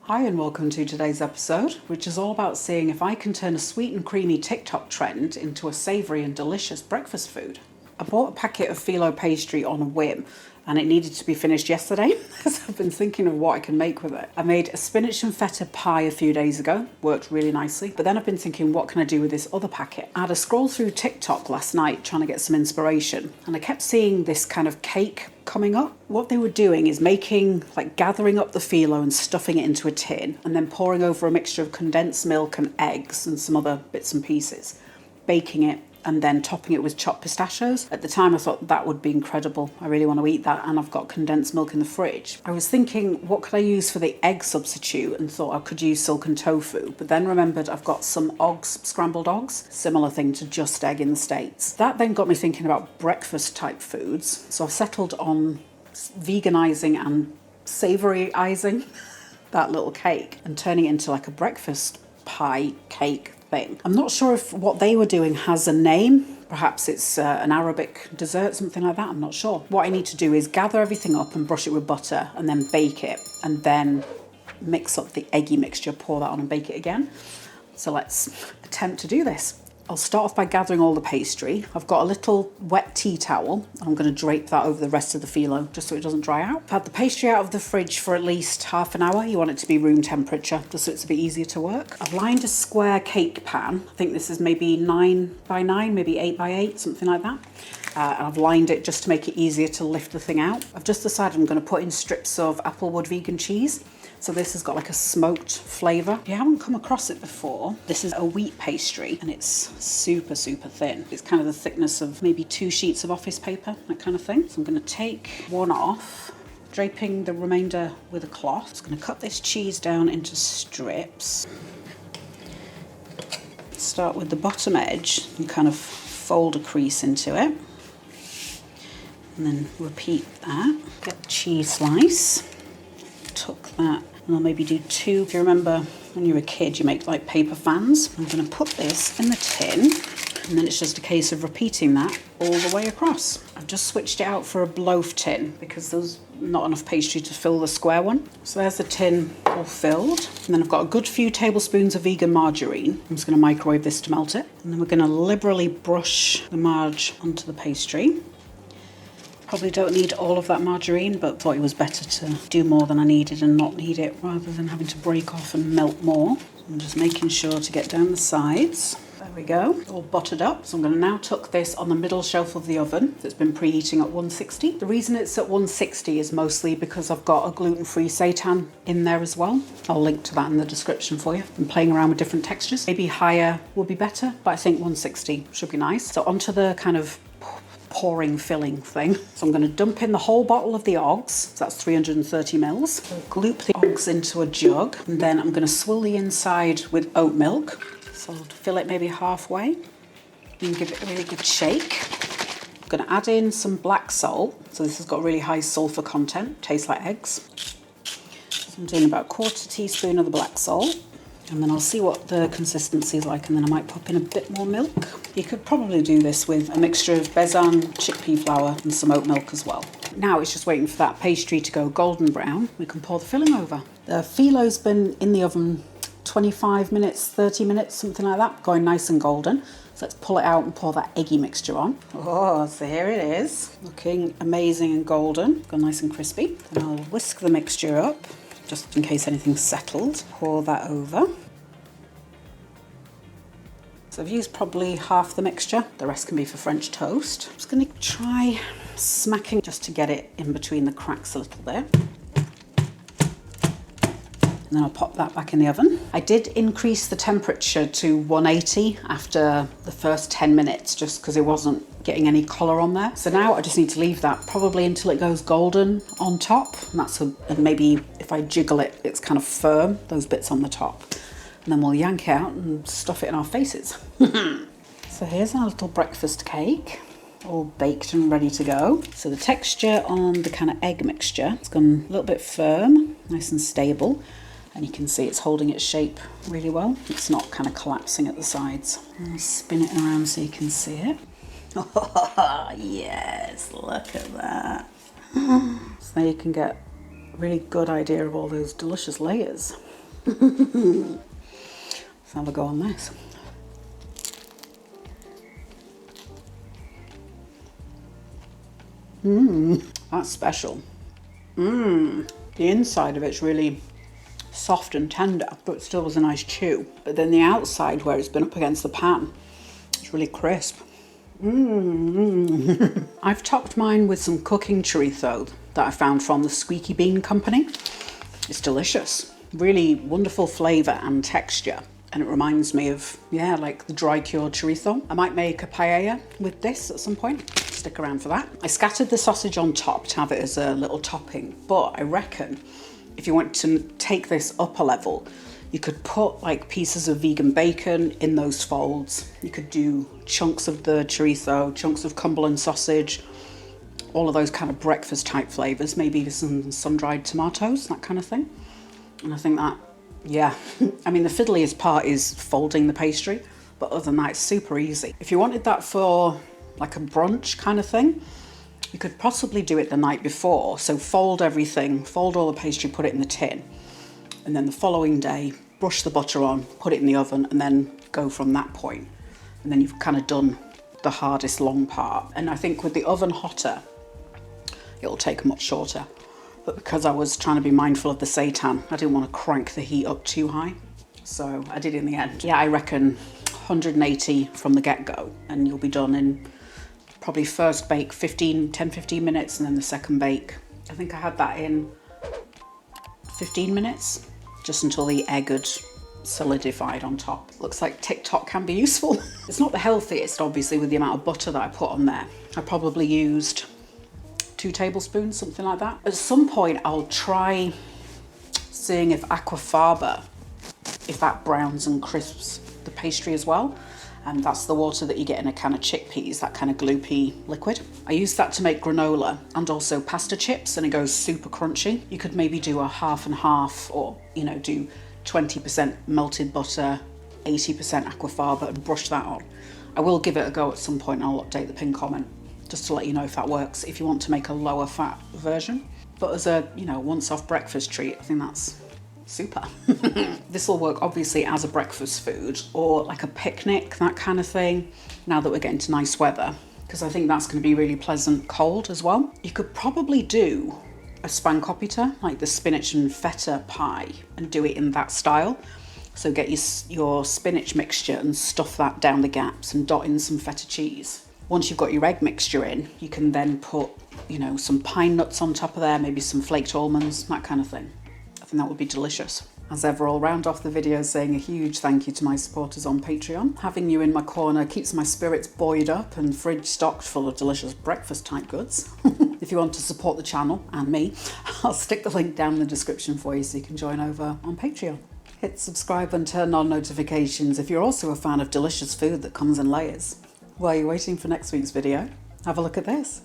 Hi and welcome to today's episode, which is all about seeing if I can turn a sweet and creamy TikTok trend into a savoury and delicious breakfast food. I bought a packet of phyllo pastry on a whim and it needed to be finished yesterday, so I've been thinking of what I can make with it. I made a spinach and feta pie a few days ago, worked really nicely, but then I've been thinking, what can I do with this other packet? I had a scroll through TikTok last night trying to get some inspiration, and I kept seeing this kind of cake coming up. What they were doing is gathering up the phyllo and stuffing it into a tin and then pouring over a mixture of condensed milk and eggs and some other bits and pieces, baking it and then topping it with chopped pistachios. At the time I thought that would be incredible. I really want to eat that, and I've got condensed milk in the fridge. I was thinking, what could I use for the egg substitute, and thought I could use silken tofu, but then remembered I've got some Oggs, scrambled Oggs, similar thing to Just Egg in the States. That then got me thinking about breakfast type foods, so I've settled on veganizing and savouryizing that little cake and turning it into like a breakfast pie cake thing. I'm not sure if what they were doing has a name. Perhaps it's an Arabic dessert, something like that. I'm not sure. What I need to do is gather everything up and brush it with butter and then bake it, and then mix up the eggy mixture, pour that on and bake it again. So let's attempt to do this. I'll start off by gathering all the pastry. I've got a little wet tea towel. I'm going to drape that over the rest of the phyllo just so it doesn't dry out. I've had the pastry out of the fridge for at least half an hour. You want it to be room temperature just so it's a bit easier to work. I've lined a square cake pan. I think this is maybe 9 by 9, maybe 8 by 8, something like that. And I've lined it just to make it easier to lift the thing out. I've just decided I'm going to put in strips of Applewood vegan cheese. So this has got like a smoked flavour. If you haven't come across it before, this is a wheat pastry and it's super, super thin. It's kind of the thickness of maybe 2 sheets of office paper, that kind of thing. So I'm going to take one off, draping the remainder with a cloth. Just going to cut this cheese down into strips. Start with the bottom edge and kind of fold a crease into it. And then repeat that. Get the cheese slice. Tuck that. And I'll maybe do 2. If you remember when you were a kid, you make like paper fans. I'm going to put this in the tin, and then it's just a case of repeating that all the way across. I've just switched it out for a loaf tin because there's not enough pastry to fill the square one. So there's the tin all filled. And then I've got a good few tablespoons of vegan margarine. I'm just going to microwave this to melt it. And then we're going to liberally brush the marge onto the pastry. Probably don't need all of that margarine, but thought it was better to do more than I needed and not need it, rather than having to break off and melt more. I'm just making sure to get down the sides. There we go, all buttered up. So I'm going to now tuck this on the middle shelf of the oven that's been preheating at 160. The reason it's at 160 is mostly because I've got a gluten-free seitan in there as well. I'll link to that in the description for you. I'm playing around with different textures. Maybe higher will be better, but I think 160 should be nice. So onto the kind of pouring filling thing. So I'm going to dump in the whole bottle of the Oggs, so that's 330 mils. Gloop the Oggs into a jug, and then I'm going to swill the inside with oat milk. So I'll fill it maybe halfway and give it a really good shake. I'm going to add in some black salt. So this has got really high sulfur content, tastes like eggs. So I'm doing about 1/4 teaspoon of the black salt. And then I'll see what the consistency is like, and then I might pop in a bit more milk. You could probably do this with a mixture of Bezan chickpea flour and some oat milk as well. Now it's just waiting for that pastry to go golden brown. We can pour the filling over. The phyllo's been in the oven 25 minutes, 30 minutes, something like that, going nice and golden. So let's pull it out and pour that eggy mixture on. Oh, so here it is. Looking amazing and golden. Gone nice and crispy. Then I'll whisk the mixture up, just in case anything's settled. Pour that over. So I've used probably half the mixture. The rest can be for French toast. I'm just going to try smacking just to get it in between the cracks a little bit. And then I'll pop that back in the oven. I did increase the temperature to 180 after the first 10 minutes, just because it wasn't getting any colour on there. So now I just need to leave that probably until it goes golden on top. And that's and maybe if I jiggle it, it's kind of firm, those bits on the top. And then we'll yank it out and stuff it in our faces. So here's our little breakfast cake, all baked and ready to go. So the texture on the kind of egg mixture, it's gone a little bit firm, nice and stable. And you can see it's holding its shape really well. It's not kind of collapsing at the sides. I'll spin it around so you can see it. Oh, yes, look at that. So there you can get a really good idea of all those delicious layers. Let's have a go on this. That's special. The inside of it's really soft and tender, but still was a nice chew. But then the outside, where it's been up against the pan, it's really crisp. I've topped mine with some cooking chorizo that I found from the Squeaky Bean Company. It's delicious. Really wonderful flavour and texture. And it reminds me of, yeah, like the dry cured chorizo. I might make a paella with this at some point. Stick around for that. I scattered the sausage on top to have it as a little topping, but I reckon if you want to take this up a level, you could put like pieces of vegan bacon in those folds. You could do chunks of the chorizo, chunks of Cumberland sausage, all of those kind of breakfast type flavours, maybe some sun-dried tomatoes, that kind of thing. And I think that, yeah, I mean, the fiddliest part is folding the pastry, but other than that, it's super easy. If you wanted that for like a brunch kind of thing, you could possibly do it the night before. So fold everything, fold all the pastry, put it in the tin, and then the following day, brush the butter on, put it in the oven, and then go from that point. And then you've kind of done the hardest long part. And I think with the oven hotter, it'll take much shorter. But because I was trying to be mindful of the seitan, I didn't want to crank the heat up too high. So I did in the end. Yeah, I reckon 180 from the get-go, and you'll be done in probably first bake 10-15 minutes, and then the second bake, I think I had that in 15 minutes, just until the egg had solidified on top. Looks like TikTok can be useful. It's not the healthiest, obviously, with the amount of butter that I put on there. I probably used 2 tablespoons, something like that. At some point, I'll try seeing if aquafaba, if that browns and crisps the pastry as well. And that's the water that you get in a can of chickpeas, that kind of gloopy liquid. I use that to make granola and also pasta chips, and it goes super crunchy. You could maybe do a half and half, or, you know, do 20% melted butter, 80% aquafaba, and brush that on. I will give it a go at some point. I'll update the pinned comment just to let you know if that works, if you want to make a lower fat version. But as a, you know, once off breakfast treat, I think that's super. This will work obviously as a breakfast food or like a picnic, that kind of thing, now that we're getting to nice weather, because I think that's going to be really pleasant cold as well. You could probably do a spanakopita, like the spinach and feta pie, and do it in that style. So get your spinach mixture and stuff that down the gaps and dot in some feta cheese. Once you've got your egg mixture in, you can then put, you know, some pine nuts on top of there, maybe some flaked almonds, that kind of thing. I think that would be delicious. As ever, I'll round off the video saying a huge thank you to my supporters on Patreon. Having you in my corner keeps my spirits buoyed up and fridge stocked full of delicious breakfast type goods. If you want to support the channel and me, I'll stick the link down in the description for you so you can join over on Patreon. Hit subscribe and turn on notifications if you're also a fan of delicious food that comes in layers. While you're waiting for next week's video, have a look at this.